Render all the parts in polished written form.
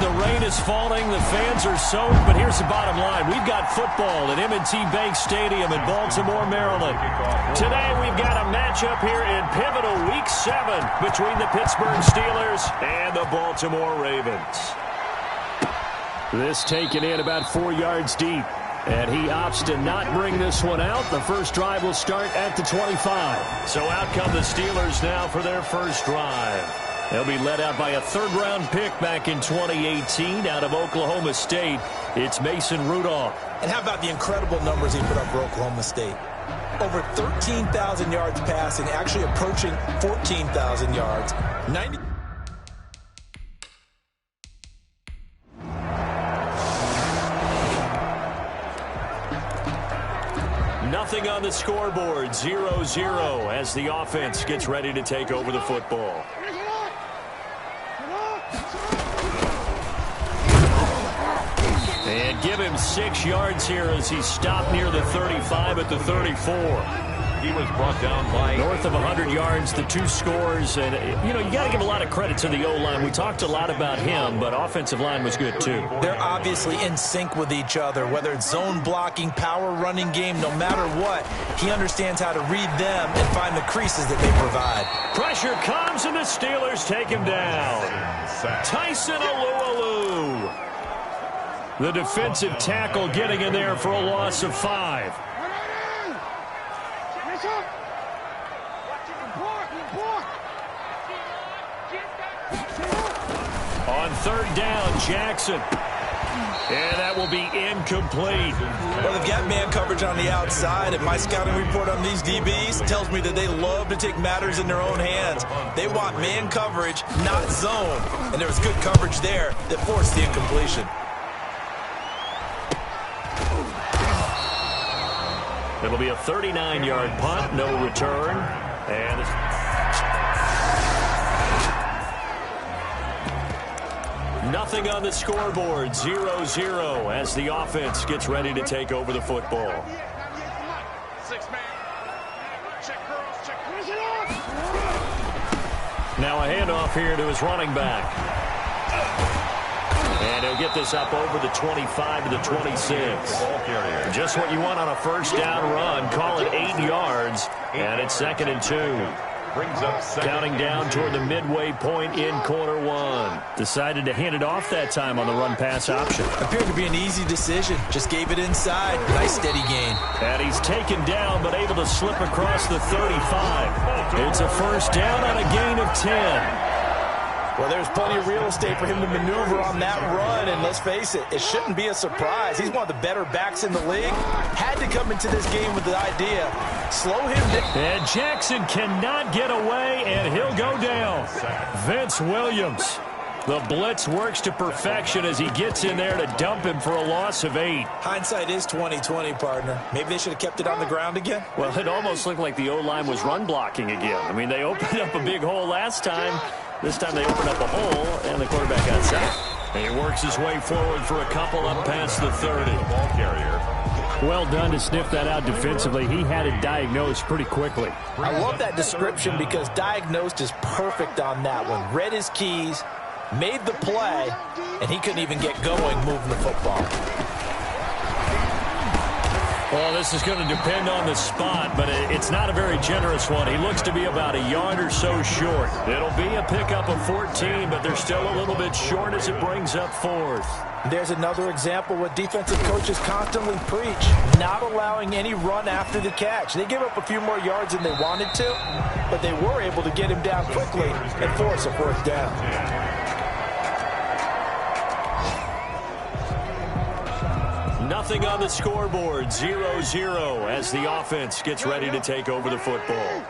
The rain is falling. The fans are soaked. But here's the bottom line. We've got football at M&T Bank Stadium in Baltimore, Maryland. Today we've got a matchup here in pivotal Week 7 between the Pittsburgh Steelers and the Baltimore Ravens. This taken in about 4 yards deep. And he opts to not bring this one out. The first drive will start at the 25. So out come the Steelers now for their first drive. They'll be led out by a third-round pick back in 2018 out of Oklahoma State. It's Mason Rudolph. And how about the incredible numbers he put up for Oklahoma State? Over 13,000 yards passing, actually approaching 14,000 yards. Nothing on the scoreboard, 0-0 as the offense gets ready to take over the football. And give him 6 yards here as he stopped near the 35 at the 34. He was brought down by north of 100 yards, the 2 scores. And, you know, you got to give a lot of credit to the O-line. We talked a lot about him, but offensive line was good, too. They're obviously in sync with each other, whether it's zone blocking, power running game, no matter what. He understands how to read them and find the creases that they provide. Pressure comes, and the Steelers take him down. Tyson Alualu. The defensive tackle getting in there for a loss of 5. On third down, Jackson. And that will be incomplete. Well, they've got man coverage on the outside, and my scouting report on these DBs tells me that they love to take matters in their own hands. They want man coverage, not zone. And there was good coverage there that forced the incompletion. It'll be a 39-yard punt, no return. And nothing on the scoreboard, 0-0 as the offense gets ready to take over the football. Now a handoff here to his running back. And he'll get this up over the 25 to the 26. Just what you want on a first down run. Call it 8 yards. And it's 2nd and 2. Counting down toward the midway point in quarter 1. Decided to hand it off that time on the run-pass option. Appeared to be an easy decision. Just gave it inside. Nice steady gain. And he's taken down but able to slip across the 35. It's a first down on a gain of 10. Well, there's plenty of real estate for him to maneuver on that run, and let's face it, it shouldn't be a surprise. He's one of the better backs in the league. Had to come into this game with the idea, slow him down. And Jackson cannot get away, and he'll go down. Vince Williams. The blitz works to perfection as he gets in there to dump him for a loss of 8. Hindsight is 20/20, partner. Maybe they should have kept it on the ground again. Well, it almost looked like the O-line was run blocking again. I mean, they opened up a big hole last time. This time they open up a hole, and the quarterback outside. And he works his way forward for a couple up past the 30. Ball carrier. Well done to sniff that out defensively. He had it diagnosed pretty quickly. I love that description because diagnosed is perfect on that one. Read his keys, made the play, and he couldn't even get going moving the football. Well, this is going to depend on the spot, but it's not a very generous one. He looks to be about a yard or so short. It'll be a pickup of 14, but they're still a little bit short as it brings up 4th. There's another example what defensive coaches constantly preach, not allowing any run after the catch. They give up a few more yards than they wanted to, but they were able to get him down quickly and force a 4th down. Nothing on the scoreboard, 0-0 as the offense gets ready to take over the football.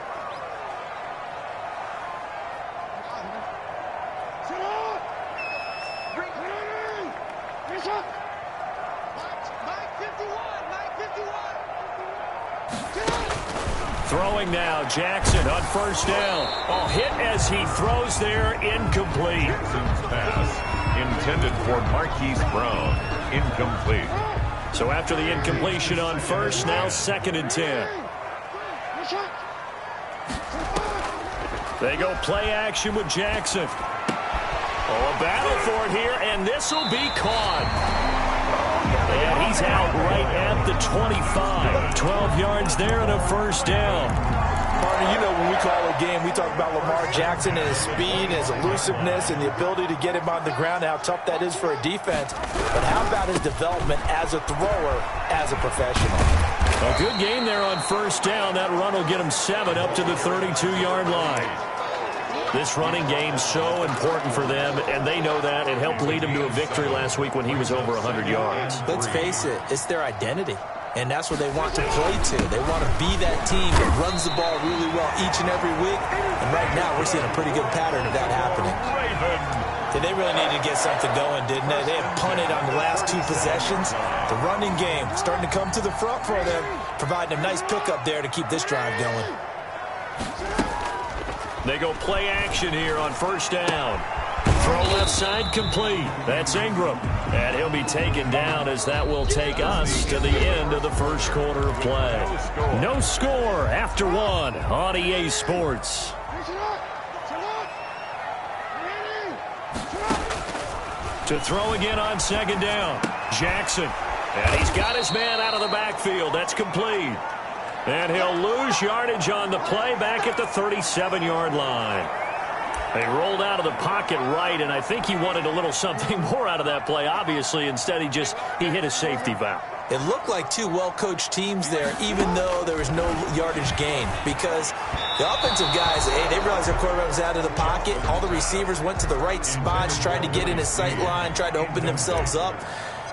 Throwing now, Jackson on first down. A hit as he throws there, incomplete. Pass intended for Marquise Brown, incomplete. So after the incompletion on first, now 2nd and 10. They go play action with Jackson. Oh, a battle for it here, and this will be caught. And he's out right at the 25. 12 yards there and a first down. Partner, you know when we call a game, we talk about Lamar Jackson and his speed, his elusiveness, and the ability to get him on the ground, how tough that is for a defense. But how about his development as a thrower, as a professional? A good game there on first down. That run will get him 7 up to the 32-yard line. This running game's so important for them, and they know that. It helped lead him to a victory last week when he was over 100 yards. Let's face it, it's their identity, and that's what they want to play to. They want to be that team that runs the ball really well each and every week, and right now we're seeing a pretty good pattern of that happening. They really needed to get something going, didn't they? They had punted on the last 2 possessions. The running game starting to come to the front for them, providing a nice pickup there to keep this drive going. They go play action here on first down. Throw left side complete. That's Ingram. And he'll be taken down as that will take us to the end of the first quarter of play. No score after 1 on EA Sports. To throw again on second down. Jackson. And he's got his man out of the backfield. That's complete. And he'll lose yardage on the play back at the 37-yard line. They rolled out of the pocket right, and I think he wanted a little something more out of that play, obviously. Instead, he hit a safety valve. It looked like 2 well-coached teams there, even though there was no yardage gain, because the offensive guys, they realized their quarterback was out of the pocket. All the receivers went to the right spots, tried to get in his sight line, tried to open themselves up.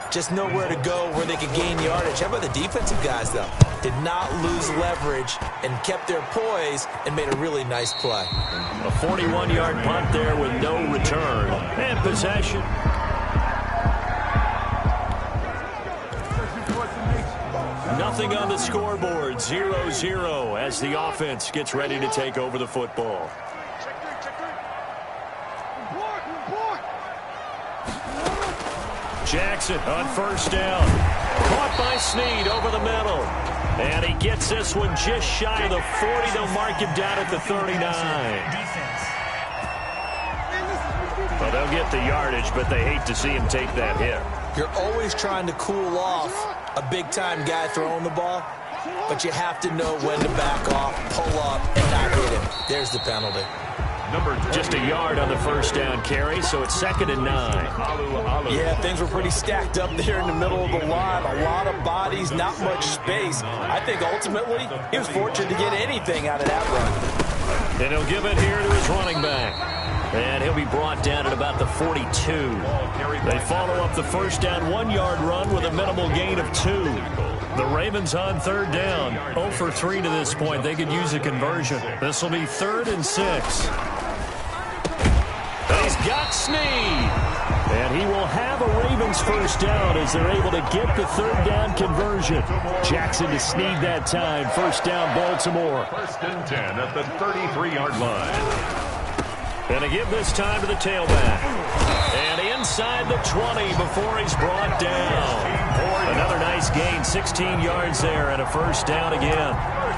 Just nowhere to go where they could gain yardage. How about the defensive guys, though? Did not lose leverage and kept their poise and made a really nice play. A 41-yard punt there with no return. And possession. Nothing on the scoreboard. 0-0 as the offense gets ready to take over the football. Jackson on first down. Caught by Snead over the middle. And he gets this one just shy of the 40. They'll mark him down at the 39. Well, they'll get the yardage, but they hate to see him take that hit. You're always trying to cool off a big-time guy throwing the ball, but you have to know when to back off, pull up, and not hit him. There's the penalty. Just a yard on the first down carry, so it's 2nd and 9. Yeah, things were pretty stacked up there in the middle of the line. A lot of bodies, not much space. I think ultimately he was fortunate to get anything out of that run. And he'll give it here to his running back. And he'll be brought down at about the 42. They follow up the first down 1-yard run with a minimal gain of 2. The Ravens on third down. 0 for 3 to this point. They could use a conversion. This will be 3rd and 6. He's got Snead. And he will have a Ravens first down as they're able to get the 3rd down conversion. Jackson to Snead that time. First down, Baltimore. 1st and 10 at the 33-yard line. And to give this time to the tailback. And inside the 20 before he's brought down. Another nice gain, 16 yards there, and a first down again.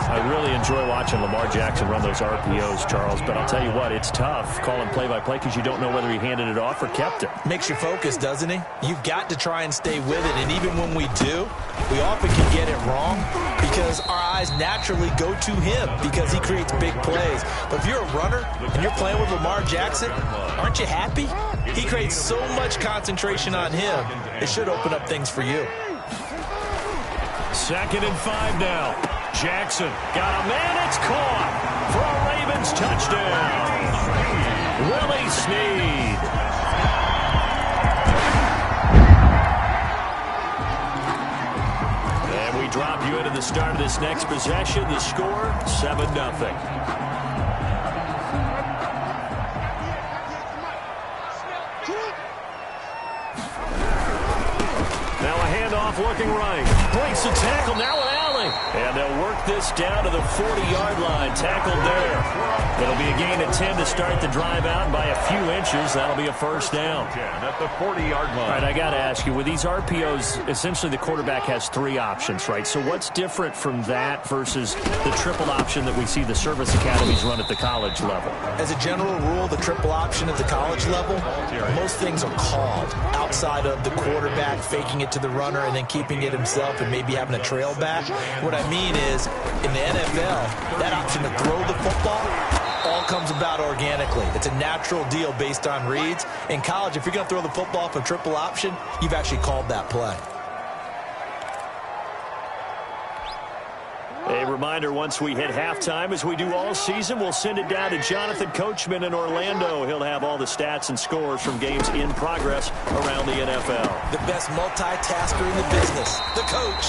I really enjoy watching Lamar Jackson run those RPOs, Charles, but I'll tell you what, it's tough calling play-by-play because you don't know whether he handed it off or kept it. Makes you focus, doesn't he? You've got to try and stay with it, and even when we do, we often can get it wrong because our eyes naturally go to him because he creates big plays. But if you're a runner and you're playing with Lamar Jackson, aren't you happy? He creates so much concentration on him, it should open up things for you. 2nd and 5 now. Jackson got a man. It's caught for a Ravens touchdown. Willie Snead. And we drop you into the start of this next possession. The score, 7-0. Looking right. Breaks the tackle. Now an alley. And they'll work this down to the 40-yard line. Tackled there It'll be a gain of 10 to start the drive out by a few inches. That'll be a first down. 10 at the 40-yard line. All right, I got to ask you, with these RPOs, essentially the quarterback has 3 options, right? So what's different from that versus the triple option that we see the service academies run at the college level? As a general rule, the triple option at the college level, most things are called outside of the quarterback faking it to the runner and then keeping it himself and maybe having a trail back. What I mean is, in the NFL, that option to throw the football all comes about organically. It's a natural deal based on reads. In college, if you're going to throw the football for triple option, you've actually called that play. A reminder, once we hit halftime, as we do all season, we'll send it down to Jonathan Coachman in Orlando. He'll have all the stats and scores from games in progress around the NFL. The best multitasker in the business, the coach.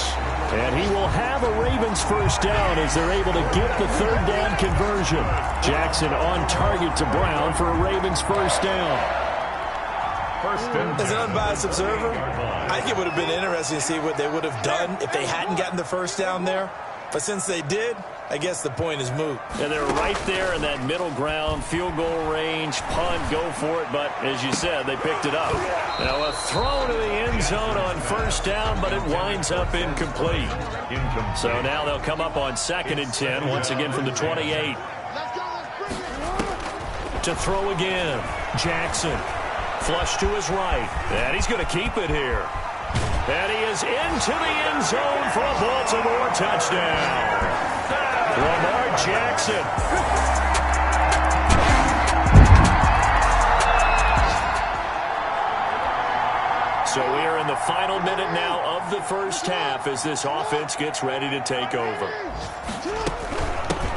And he will have a Ravens first down as they're able to get the third down conversion. Jackson on target to Brown for a Ravens first down. As an unbiased observer, I think it would have been interesting to see what they would have done if they hadn't gotten the first down there. But since they did, I guess the point is moot. And they're right there in that middle ground, field goal range, punt, go for it. But as you said, they picked it up. Now a throw to the end zone on first down, but it winds up incomplete. So now they'll come up on 2nd and 10, once again from the 28. To throw again, Jackson. Flush to his right, and he's going to keep it here. And he is into the end zone for a Baltimore touchdown. Lamar Jackson. So we are in the final minute now of the first half as this offense gets ready to take over.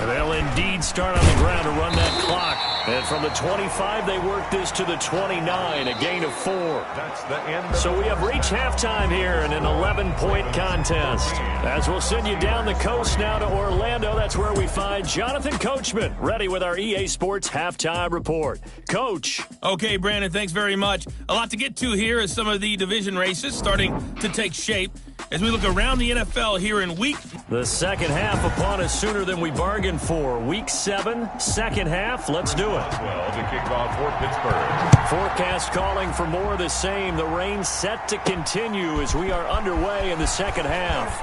They'll indeed start on the ground to run that clock. And from the 25, they work this to the 29, a gain of 4. That's the end. So we have reached halftime here in an 11-point contest. As we'll send you down the coast now to Orlando, that's where we find Jonathan Coachman, ready with our EA Sports Halftime Report. Coach. Okay, Brandon, thanks very much. A lot to get to here as some of the division races starting to take shape. As we look around the NFL here in week. The second half upon us sooner than we bargained for. Week 7, second half. Let's do it. 12 to kick off for Pittsburgh. Forecast calling for more of the same. The rain set to continue as we are underway in the second half.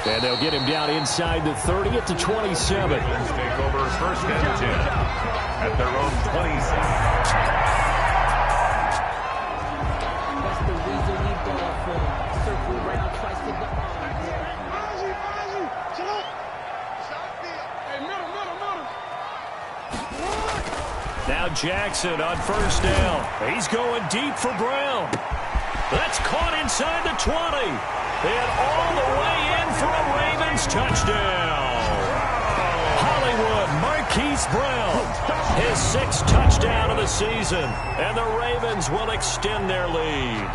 And they'll get him down inside the 30 at the 27. Ravens take over 1st and 10 at their own 27. Now Jackson on first down. He's going deep for Brown. That's caught inside the 20. And all the way in for a Ravens touchdown. Hollywood Marquise Brown, his 6th touchdown of the season. And the Ravens will extend their lead.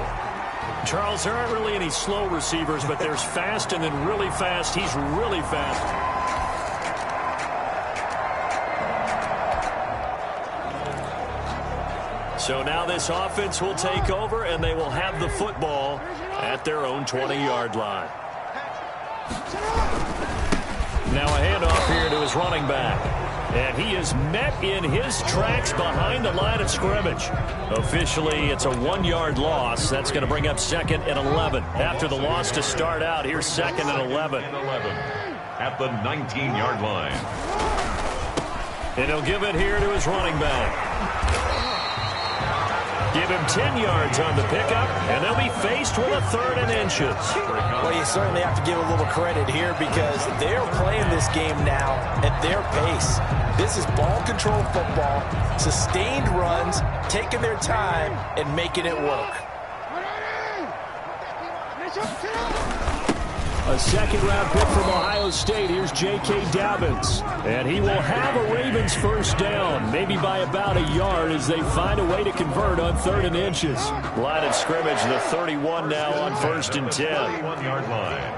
Charles, there aren't really any slow receivers, but there's fast and then really fast. He's really fast. So now this offense will take over, and they will have the football at their own 20-yard line. Now a handoff here to his running back. And he is met in his tracks behind the line of scrimmage. Officially, it's a 1-yard loss. That's going to bring up 2nd and 11. After the loss to start out, here's 2nd and 11. At the 19-yard line. And he'll give it here to his running back. Give him 10 yards on the pickup, and they'll be faced with a 3rd and inches. Well, you certainly have to give a little credit here because they're playing this game now at their pace. This is ball control football, sustained runs, taking their time, and making it work. A second-round pick from Ohio State. Here's J.K. Dobbins. And he will have a Ravens first down, maybe by about a yard as they find a way to convert on 3rd and inches. Line of scrimmage, the 31 now on 1st and 10. 31-yard line.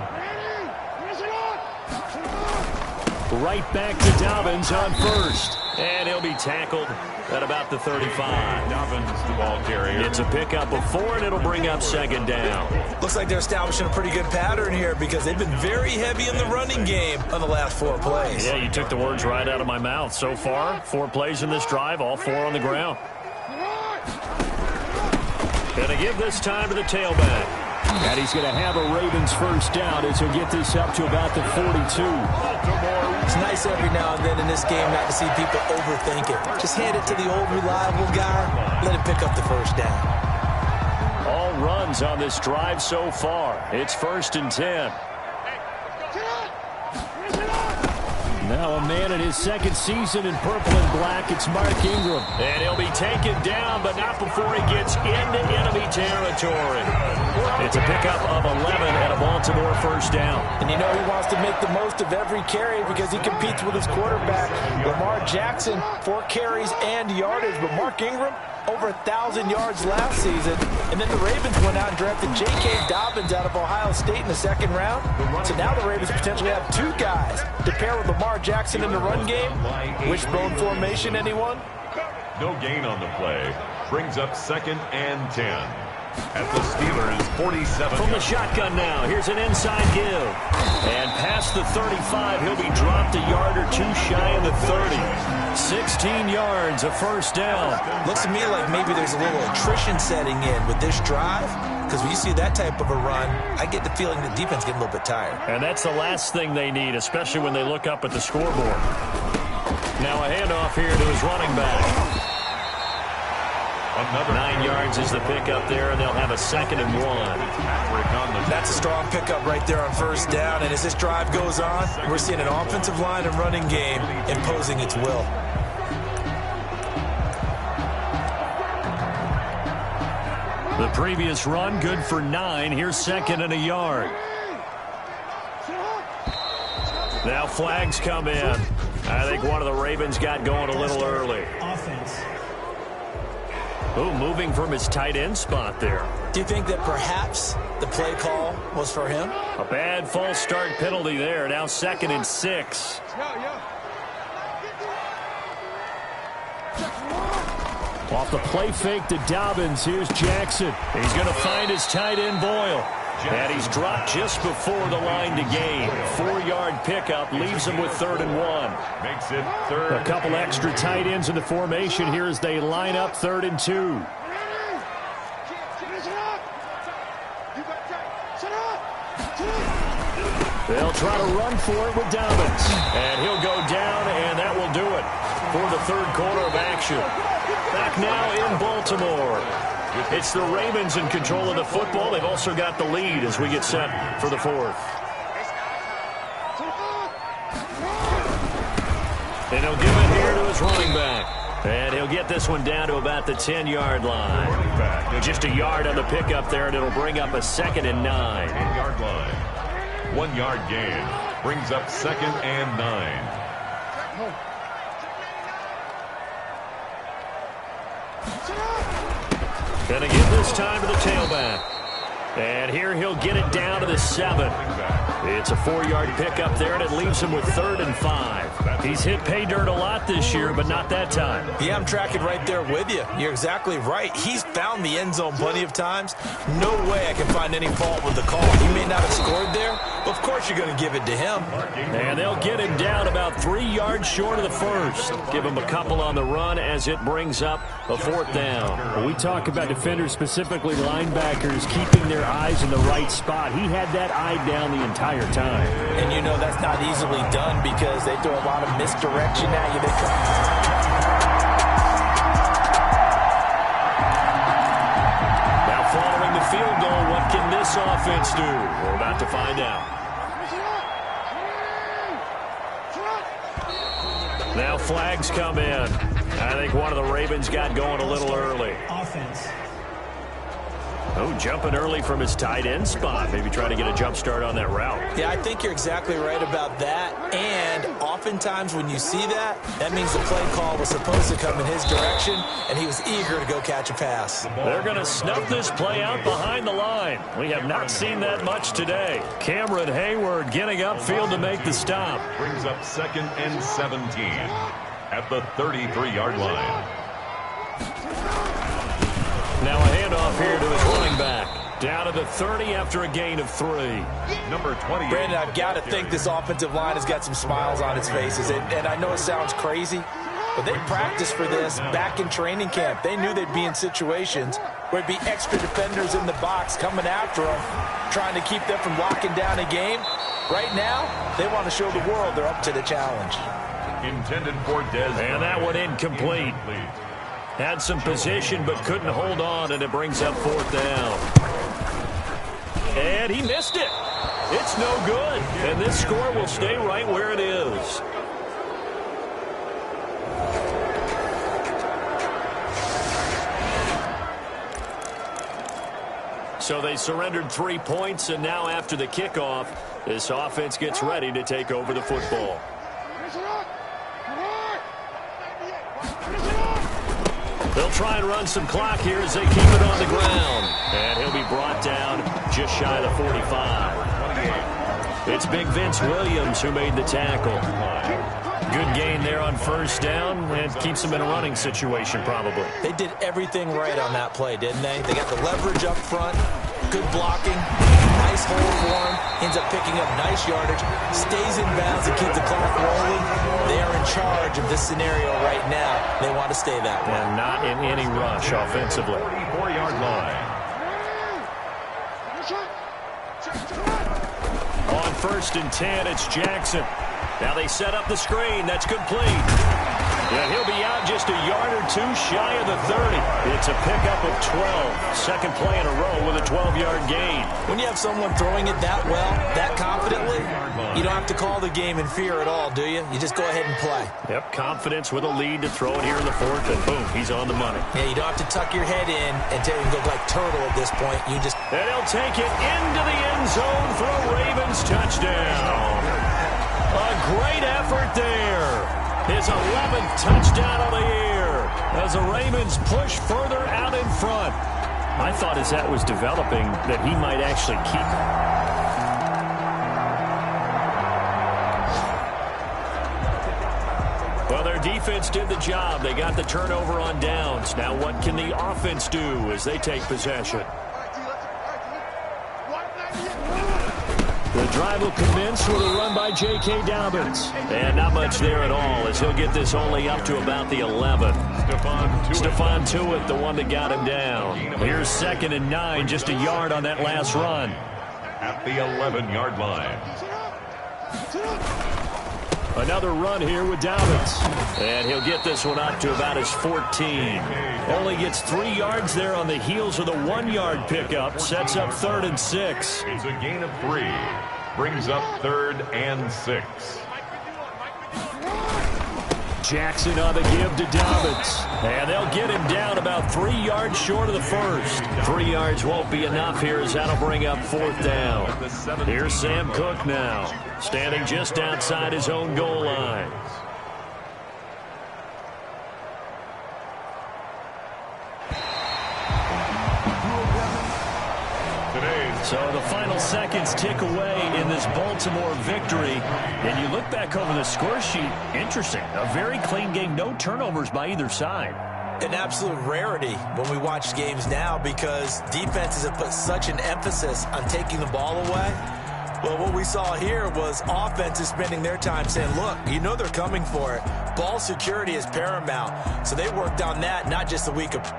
Right back to Dobbins on 1st. And he'll be tackled at about the 35. Dobbins, the ball carrier. It's a pickup of 4, and it'll bring up second down. Looks like they're establishing a pretty good pattern here because they've been very heavy in the running game on the last 4 plays. Yeah, you took the words right out of my mouth. So far, 4 plays in this drive, all 4 on the ground. Going to give this time to the tailback. And he's going to have a Ravens first down as he'll get this up to about the 42. It's nice every now and then in this game not to see people overthink it. Just hand it to the old reliable guy. Let him pick up the first down. All runs on this drive so far. It's 1st and 10. Now a man in his 2nd season in purple and black. It's Mark Ingram. And he'll be taken down, but not before he gets into enemy territory. It's a pickup of 11 and a Baltimore first down. And you know he wants to make the most of every carry because he competes with his quarterback, Lamar Jackson, 4 carries and yardage. But Mark Ingram, over 1,000 yards last season. And then the Ravens went out and drafted J.K. Dobbins out of Ohio State in the 2nd round. So now the Ravens potentially have 2 guys to pair with Lamar Jackson in the run game. Wishbone formation, anyone? No gain on the play. Brings up 2nd and 10. At the Steelers' 47. From the shotgun now, here's an inside give. And past the 35, he'll be dropped a yard or 2 shy of the 30. 16 yards, a first down. Looks to me like maybe there's a little attrition setting in with this drive. Because when you see that type of a run, I get the feeling the defense getting a little bit tired. And that's the last thing they need, especially when they look up at the scoreboard. Now a handoff here to his running back. Another 9 yards is the pickup there, and they'll have a 2nd and 1. That's a strong pickup right there on first down. And as this drive goes on, we're seeing an offensive line and running game imposing its will. The previous run, good for 9. Here's 2nd and a yard. Now flags come in. I think one of the Ravens got going a little early. Offense. Oh, moving from his tight end spot there. Do you think that perhaps the play call was for him? A bad false start penalty there. Now 2nd and 6. Off the play fake to Dobbins. Here's Jackson. He's going to find his tight end Boyle. And he's dropped just before the line to gain. 4-yard pickup leaves him with 3rd and 1. Makes it 3rd. A couple extra tight ends in the formation here as they line up 3rd and 2. They'll try to run for it with Dobbins. And he'll go down, and that will do it for the 3rd quarter of action. Back now in Baltimore. It's the Ravens in control of the football. They've also got the lead as we get set for the 4th. And he'll give it here to his running back. And he'll get this one down to about the 10-yard line. Just a yard on the pickup there, and it'll bring up a 2nd and 9. 10-yard line. 1-yard gain. Brings up 2nd and 9. Going to give this time to the tailback. And here he'll get it down to the 7. It's a 4-yard pickup there, and it leaves him with 3rd and 5. He's hit pay dirt a lot this year, but not that time. Yeah, I'm tracking right there with you. You're exactly right. He's found the end zone plenty of times. No way I can find any fault with the call. He may not have scored there, but of course you're going to give it to him. And they'll get him down about 3 yards short of the 1st. Give him a couple on the run as it brings up a 4th down. When we talk about defenders, specifically linebackers, keeping their eyes in the right spot. He had that eye down the entire time. And you know that's not easily done because they throw a lot of misdirection at you. Now following the field goal, what can this offense do? We're about to find out. Now flags come in. I think one of the Ravens got going a little early. Offense. Oh, jumping early from his tight end spot. Maybe trying to get a jump start on that route. Yeah, I think you're exactly right about that. And oftentimes when you see that, that means the play call was supposed to come in his direction, and he was eager to go catch a pass. They're going to snuff this play out behind the line. We have not seen that much today. Cameron Hayward getting upfield to make the stop. Brings up 2nd and 17. at the 33-yard line. Now a handoff here to his running back. Down to the 30 after a gain of 3. Number 28. Brandon, I've got to think this offensive line has got some smiles on its faces. And I know it sounds crazy, but they practiced for this back in training camp. They knew they'd be in situations where it'd be extra defenders in the box coming after them, trying to keep them from locking down a game. Right now, they want to show the world they're up to the challenge. Intended for Des. And that one incomplete. Had some position but couldn't hold on, and it brings up 4th down. And he missed it. It's no good. And this score will stay right where it is. So they surrendered 3 points, and now after the kickoff, this offense gets ready to take over the football. They'll try and run some clock here as they keep it on the ground. And he'll be brought down just shy of the 45. It's Big Vince Williams who made the tackle. Good gain there on 1st down, and keeps them in a running situation probably. They did everything right on that play, didn't they? They got the leverage up front, good blocking, nice hole for him, ends up picking up nice yardage, stays in bounds and keeps the clock rolling. They are in charge of this scenario right now. They want to stay that way. And not in any rush offensively. 44-yard line. On 1st and 10, it's Jackson. Now they set up the screen. That's complete. Yeah, he'll be out just a yard or 2 shy of the 30. It's a pickup of 12. Second play in a row with a 12-yard gain. When you have someone throwing it that well, that confidently, you don't have to call the game in fear at all, do you? You just go ahead and play. Yep, confidence with a lead to throw it here in the 4th, and boom, he's on the money. Yeah, you don't have to tuck your head in and look like turtle at this point. You just... And he'll take it into the end zone for a Ravens touchdown. A great effort there. His 11th touchdown of the year as the Ravens push further out in front. I thought as that was developing that he might actually keep it. Well, their defense did the job. They got the turnover on downs. Now what can the offense do as they take possession? The drive will commence with a run by J.K. Dobbins. And not much there at all as he'll get this only up to about the 11. Stephon Tuitt, the one that got him down. Here's 2nd and 9, just a yard on that last run. At the 11-yard line. Another run here with Dobbins. And he'll get this one up to about his 14. Only gets 3 yards there on the heels of the 1-yard pickup. Sets up 3rd and 6. It's a gain of 3. Brings up 3rd and 6. Jackson on the give to Dobbins. And they'll get him down about 3 yards short of the 1st. 3 yards won't be enough here as that'll bring up 4th down. Here's Sam Cook now, standing just outside his own goal line. So the final seconds tick away in this Baltimore victory. And you look back over the score sheet, interesting. A very clean game, no turnovers by either side. An absolute rarity when we watch games now because defenses have put such an emphasis on taking the ball away. Well, what we saw here was offenses spending their time saying, look, you know they're coming for it. Ball security is paramount. So they worked on that, not just the week of...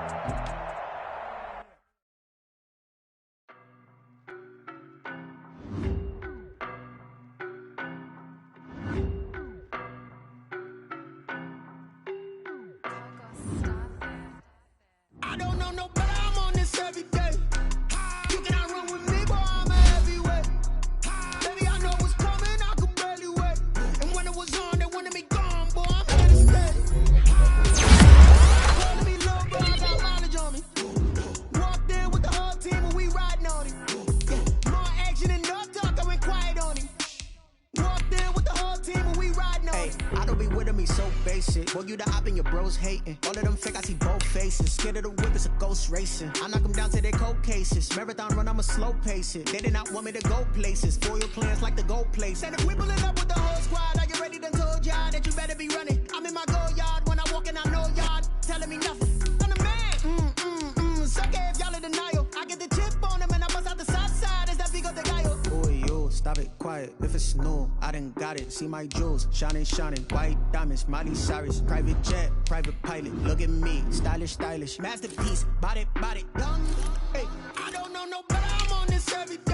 Boy, you the op and your bros hating. All of them fake, I see both faces. Scared of the whip, it's a ghost racing. I knock them down to their cold cases. Marathon run, I'ma slow pace it. They did not want me to go places. Foil plans like the gold place. And if we pulling up with the whole squad, are you ready? Done told y'all that you better be running. I'm in my goal, y'all. quiet if it's new. I done got it. See my jewels, shining, shining. White diamonds, Miley Cyrus. Private jet, private pilot. Look at me, stylish, stylish. Masterpiece, body, young. Hey, I don't know no better. I'm on this every day.